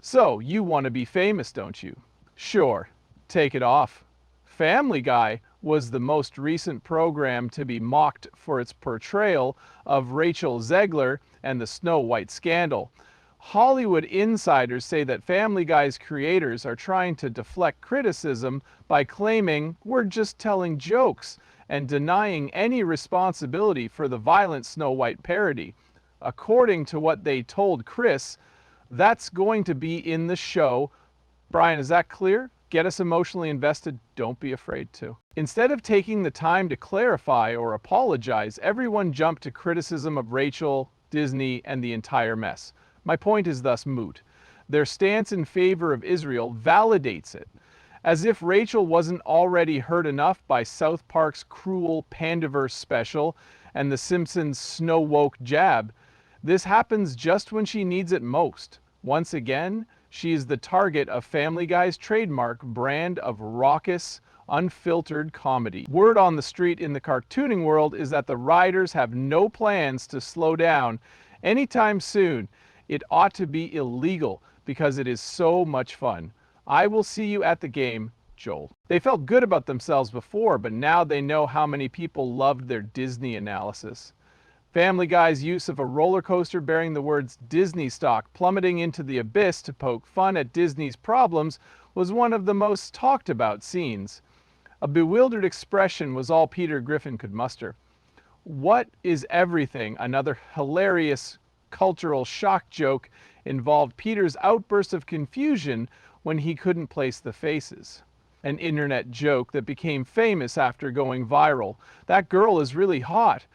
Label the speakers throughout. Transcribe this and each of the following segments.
Speaker 1: So, you want to be famous, don't you? Sure, take it off. Family Guy was the most recent program to be mocked for its portrayal of Rachel Zegler and the Snow White scandal. Hollywood insiders say that Family Guy's creators are trying to deflect criticism by claiming we're just telling jokes and denying any responsibility for the violent Snow White parody. According to what they told Chris, that's going to be in the show. Brian, is that clear? Get us emotionally invested. Don't be afraid to. Instead of taking the time to clarify or apologize, everyone jumped to criticism of Rachel, Disney, and the entire mess. My point is thus moot. Their stance in favor of Israel validates it. As if Rachel wasn't already hurt enough by South Park's cruel Pandaverse special and The Simpsons' snow woke jab, this happens just when she needs it most. Once again, she is the target of Family Guy's trademark brand of raucous, unfiltered comedy. Word on the street in the cartooning world is that the writers have no plans to slow down anytime soon. It ought to be illegal because it is so much fun. I will see you at the game, Joel. They felt good about themselves before, but now they know how many people loved their Disney analysis. Family Guy's use of a roller coaster bearing the words Disney stock plummeting into the abyss to poke fun at Disney's problems was one of the most talked about scenes. A bewildered expression was all Peter Griffin could muster. What is everything? Another hilarious cultural shock joke involved Peter's outburst of confusion when he couldn't place the faces. An internet joke that became famous after going viral. That girl is really hot.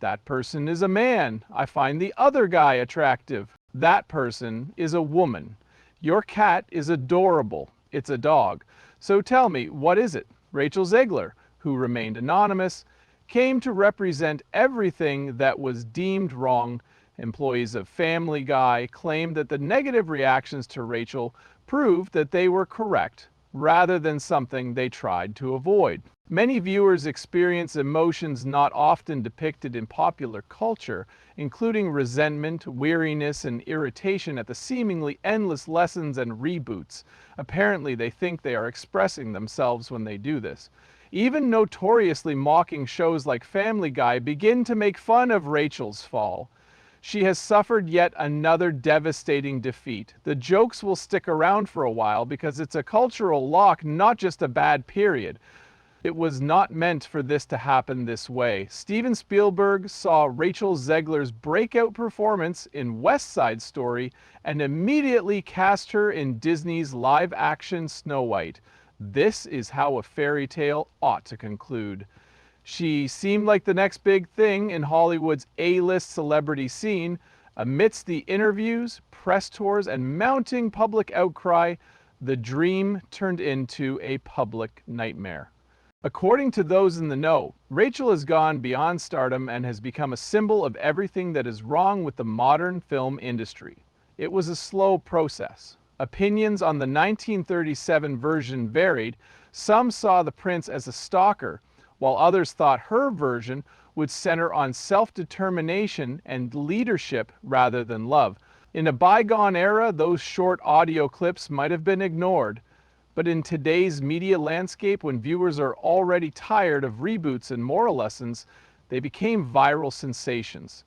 Speaker 1: That person is a man. I find the other guy attractive. That person is a woman. Your cat is adorable. It's a dog. So tell me, what is it? Rachel Zegler, who remained anonymous, came to represent everything that was deemed wrong. Employees of Family Guy claimed that the negative reactions to Rachel proved that they were correct, rather than something they tried to avoid. Many viewers experience emotions not often depicted in popular culture, including resentment, weariness, and irritation at the seemingly endless lessons and reboots. Apparently, they think they are expressing themselves when they do this. Even notoriously mocking shows like Family Guy begin to make fun of Rachel's fall. She has suffered yet another devastating defeat. The jokes will stick around for a while because it's a cultural lock, not just a bad period. It was not meant for this to happen this way. Steven Spielberg saw Rachel Zegler's breakout performance in West Side Story and immediately cast her in Disney's live-action Snow White. This is how a fairy tale ought to conclude. She seemed like the next big thing in Hollywood's A-list celebrity scene. Amidst the interviews, press tours, and mounting public outcry, the dream turned into a public nightmare. According to those in the know, Rachel has gone beyond stardom and has become a symbol of everything that is wrong with the modern film industry. It was a slow process. Opinions on the 1937 version varied. Some saw the prince as a stalker, while others thought her version would center on self-determination and leadership rather than love. In a bygone era, those short audio clips might have been ignored. But in today's media landscape, when viewers are already tired of reboots and moral lessons, they became viral sensations.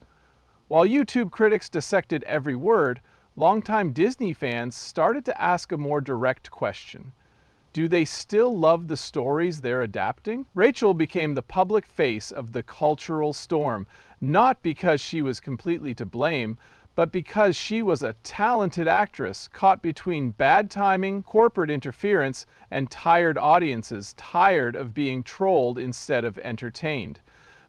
Speaker 1: While YouTube critics dissected every word, longtime Disney fans started to ask a more direct question. Do they still love the stories they're adapting? Rachel became the public face of the cultural storm, not because she was completely to blame, but because she was a talented actress caught between bad timing, corporate interference, and tired audiences tired of being trolled instead of entertained.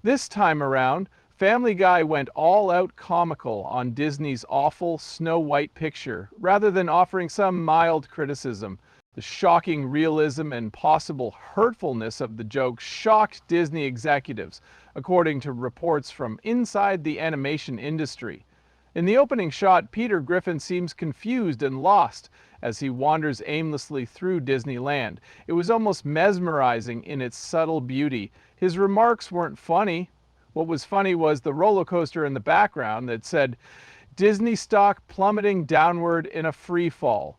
Speaker 1: This time around, Family Guy went all out comical on Disney's awful Snow White picture, rather than offering some mild criticism. The shocking realism and possible hurtfulness of the joke shocked Disney executives, according to reports from inside the animation industry. In the opening shot, Peter Griffin seems confused and lost as he wanders aimlessly through Disneyland. It was almost mesmerizing in its subtle beauty. His remarks weren't funny. What was funny was the roller coaster in the background that said, Disney stock plummeting downward in a free fall.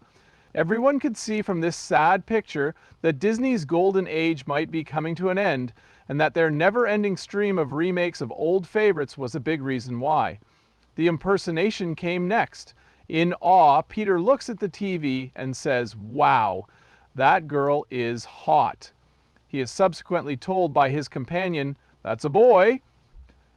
Speaker 1: Everyone could see from this sad picture that Disney's golden age might be coming to an end, and that their never-ending stream of remakes of old favorites was a big reason why. The impersonation came next. In awe, Peter looks at the TV and says, "Wow, that girl is hot." He is subsequently told by his companion, "That's a boy."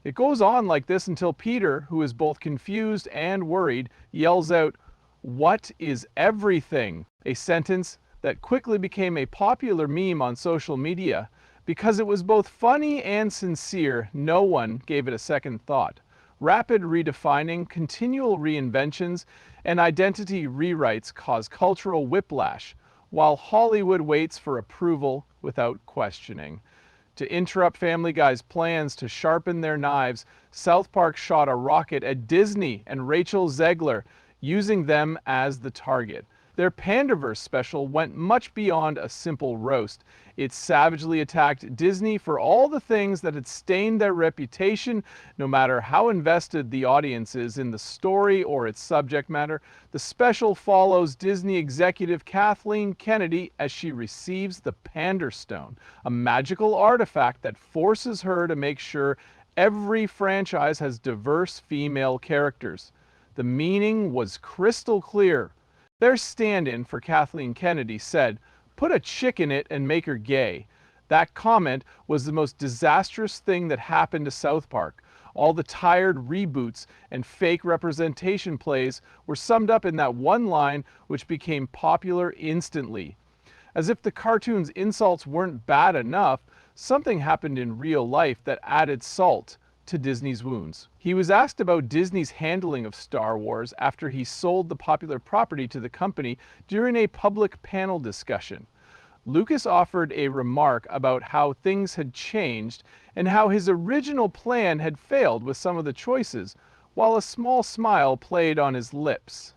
Speaker 1: It goes on like this until Peter, who is both confused and worried, yells out, "What is everything?" A sentence that quickly became a popular meme on social media. Because it was both funny and sincere, no one gave it a second thought. Rapid redefining, continual reinventions, and identity rewrites cause cultural whiplash, while Hollywood waits for approval without questioning. To interrupt Family Guy's plans to sharpen their knives, South Park shot a rocket at Disney and Rachel Zegler, using them as the target. Their Pandaverse special went much beyond a simple roast. It savagely attacked Disney for all the things that had stained their reputation, no matter how invested the audience is in the story or its subject matter. The special follows Disney executive Kathleen Kennedy as she receives the Panderstone, a magical artifact that forces her to make sure every franchise has diverse female characters. The meaning was crystal clear. Their stand-in for Kathleen Kennedy said, "Put a chick in it and make her gay." That comment was the most disastrous thing that happened to South Park. All the tired reboots and fake representation plays were summed up in that one line, which became popular instantly. As if the cartoon's insults weren't bad enough, something happened in real life that added salt to Disney's wounds. He was asked about Disney's handling of Star Wars after he sold the popular property to the company during a public panel discussion. Lucas offered a remark about how things had changed and how his original plan had failed with some of the choices, while a small smile played on his lips.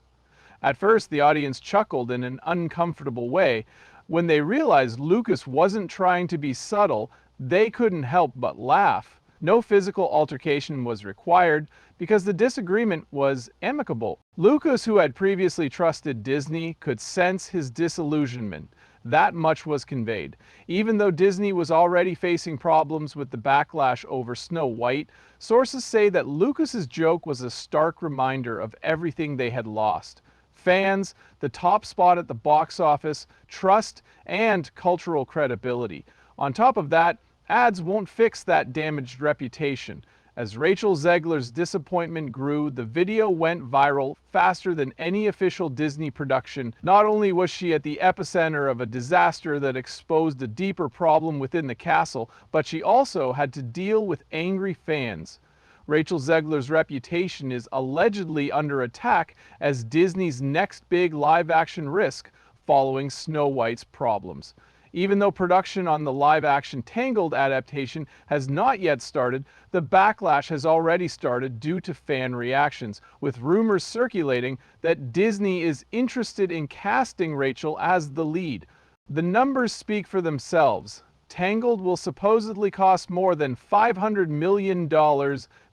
Speaker 1: At first, the audience chuckled in an uncomfortable way. When they realized Lucas wasn't trying to be subtle, they couldn't help but laugh. No physical altercation was required because the disagreement was amicable. Lucas, who had previously trusted Disney, could sense his disillusionment. That much was conveyed. Even though Disney was already facing problems with the backlash over Snow White, sources say that Lucas's joke was a stark reminder of everything they had lost. Fans, the top spot at the box office, trust, and cultural credibility. On top of that, ads won't fix that damaged reputation. As Rachel Zegler's disappointment grew, the video went viral faster than any official Disney production. Not only was she at the epicenter of a disaster that exposed a deeper problem within the castle, but she also had to deal with angry fans. Rachel Zegler's reputation is allegedly under attack as Disney's next big live-action risk following Snow White's problems. Even though production on the live-action Tangled adaptation has not yet started, the backlash has already started due to fan reactions, with rumors circulating that Disney is interested in casting Rachel as the lead. The numbers speak for themselves. Tangled will supposedly cost more than $500 million,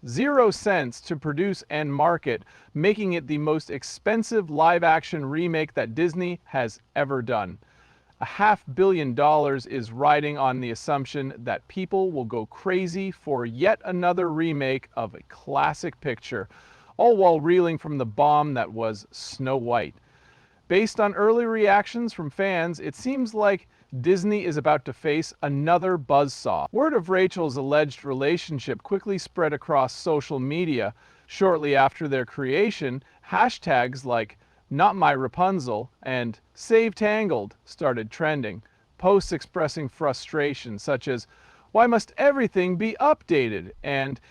Speaker 1: 0 cents to produce and market, making it the most expensive live-action remake that Disney has ever done. $500 million is riding on the assumption that people will go crazy for yet another remake of a classic picture, all while reeling from the bomb that was Snow White. Based on early reactions from fans, it seems like Disney is about to face another buzzsaw. Word of Rachel's alleged relationship quickly spread across social media. Shortly after their creation, hashtags like "Not My Rapunzel" and "Save Tangled" started trending. Posts expressing frustration such as, "Why must everything be updated?" and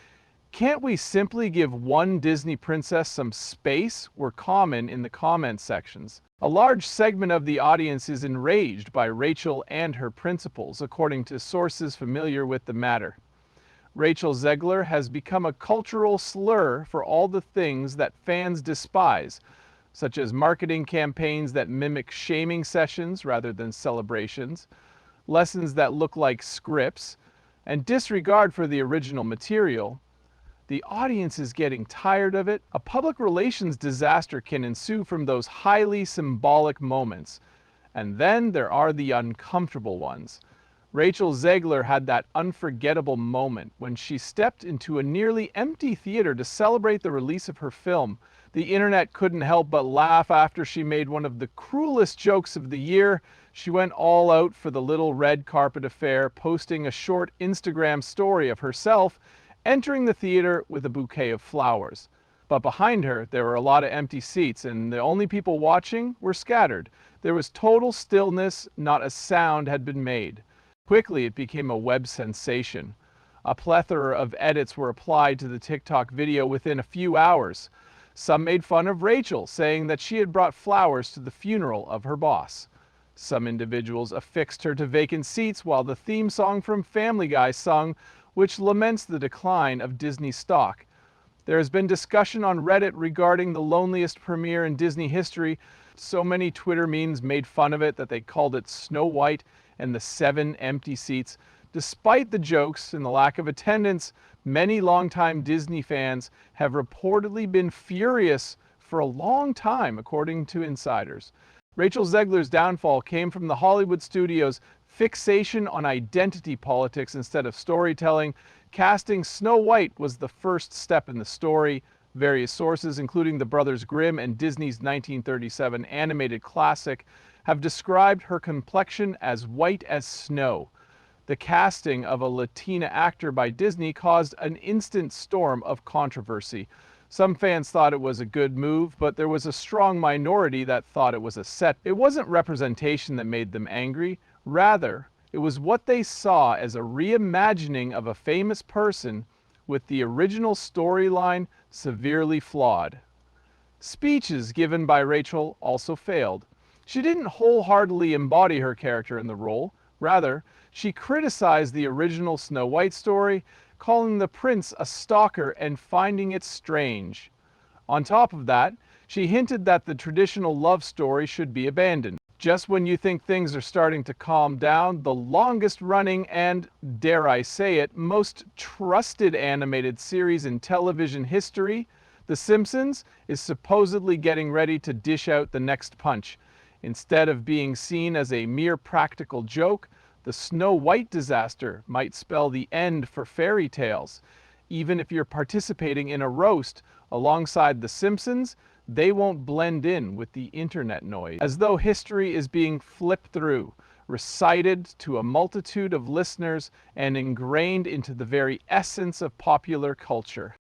Speaker 1: "Can't we simply give one Disney princess some space?" were common in the comment sections. A large segment of the audience is enraged by Rachel and her principles, according to sources familiar with the matter. Rachel Zegler has become a cultural slur for all the things that fans despise, such as marketing campaigns that mimic shaming sessions rather than celebrations, lessons that look like scripts, and disregard for the original material. The audience is getting tired of it. A public relations disaster can ensue from those highly symbolic moments. And then there are the uncomfortable ones. Rachel Zegler had that unforgettable moment when she stepped into a nearly empty theater to celebrate the release of her film. The internet couldn't help but laugh after she made one of the cruelest jokes of the year. She went all out for the little red carpet affair, posting a short Instagram story of herself entering the theater with a bouquet of flowers. But behind her, there were a lot of empty seats, and the only people watching were scattered. There was total stillness, not a sound had been made. Quickly, it became a web sensation. A plethora of edits were applied to the TikTok video within a few hours. Some made fun of Rachel, saying that she had brought flowers to the funeral of her boss. Some individuals affixed her to vacant seats while the theme song from Family Guy sung, which laments the decline of Disney stock. There has been discussion on Reddit regarding the loneliest premiere in Disney history. So many Twitter memes made fun of it that they called it Snow White and the 7 empty seats. Despite the jokes and the lack of attendance, many longtime Disney fans have reportedly been furious for a long time, according to insiders. Rachel Zegler's downfall came from the Hollywood studios' fixation on identity politics instead of storytelling. Casting Snow White was the first step in the story. Various sources, including the Brothers Grimm and Disney's 1937 animated classic, have described her complexion as white as snow. The casting of a Latina actor by Disney caused an instant storm of controversy. Some fans thought it was a good move, but there was a strong minority that thought it was a set. It wasn't representation that made them angry. Rather, it was what they saw as a reimagining of a famous person with the original storyline severely flawed. Speeches given by Rachel also failed. She didn't wholeheartedly embody her character in the role. Rather, she criticized the original Snow White story, calling the prince a stalker and finding it strange. On top of that, she hinted that the traditional love story should be abandoned. Just when you think things are starting to calm down, the longest running and, dare I say it, most trusted animated series in television history, The Simpsons, is supposedly getting ready to dish out the next punch. Instead of being seen as a mere practical joke, the Snow White disaster might spell the end for fairy tales. Even if you're participating in a roast alongside The Simpsons, they won't blend in with the internet noise. As though history is being flipped through, recited to a multitude of listeners, and ingrained into the very essence of popular culture.